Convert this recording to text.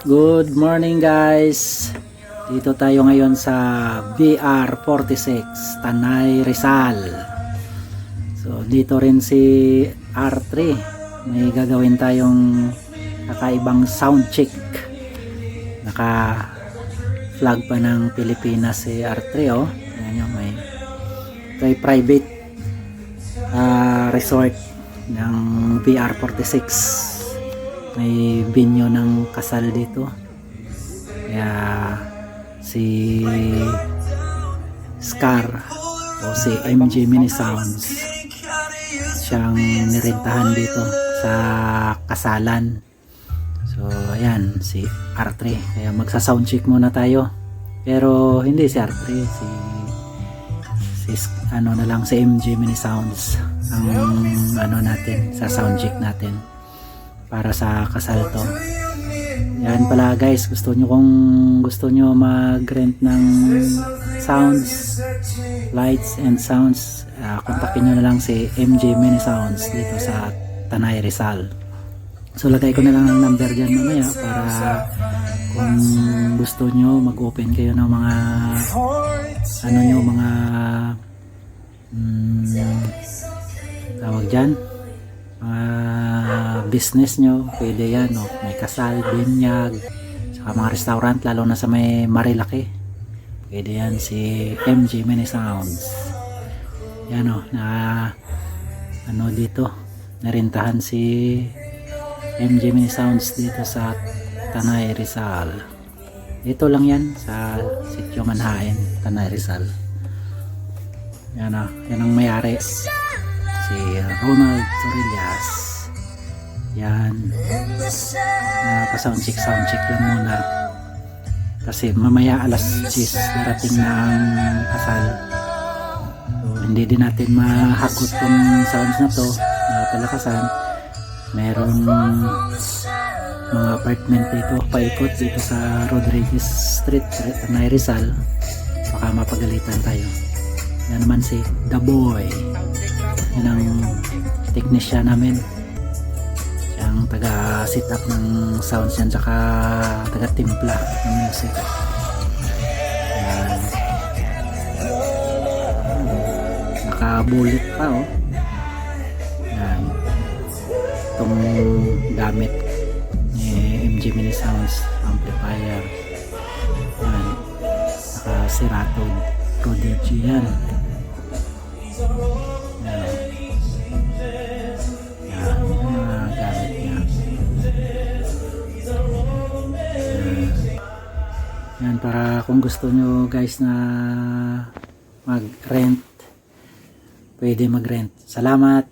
Good morning guys. Dito tayo ngayon sa VR46 Tanay Rizal. So dito rin si R3. May gagawin tayong kakaibang sound check. Naka flag pa ng Pilipinas si R3 oh. Ayan yung may private resort ng VR46. May binyo ng kasal dito, kaya si Scar o si MJ Mini Sounds siyang nirentahan dito sa kasalan. So ayan si R3, kaya magsa sound check muna tayo, pero hindi si R3, si ano na lang, si MJ Mini Sounds ang ano natin sa sound check natin para sa kasal to. Yan pala guys, gusto nyo mag-rent ng sounds, lights and sounds, kontakin nyo na lang si MJ Mini Sounds dito sa Tanay Rizal. So lagay ko na lang ang number dyan mamaya para kung gusto nyo mag-open kayo ng mga ano nyo, mga tawag dyan, business nyo, pwede yan no? May kasal, binyag, saka mga restaurant, lalo na sa may Marilaki, pwede yan si MJ Mini Sounds. Yan o, na ano dito, narintahan si MJ Mini Sounds dito sa Tanay Rizal. Dito lang yan sa Sitio Manhain, Tanay Rizal. Yan o, yan ang mayari, si Ronald Torrillas. Yan, pa-sound check lang muna kasi mamaya alas 10 darating na ang kasal. So, hindi din natin mahakot tong sounds na to na palakasan. Meron mga apartment dito, paikot dito sa Rodriguez Street, Tanay Rizal, baka mapagalitan tayo. Yan naman si The Boy, yan ang technician namin, siyang taga sit up ng sounds yan, saka taga timpla ng music. Yan, nakabulit pa oh. Yan, itong gamit ni MJ Mini Sounds amplifier. Yan, naka Serato Prodigy yan. Yan, para kung gusto nyo guys na mag-rent, pwede mag-rent. Salamat.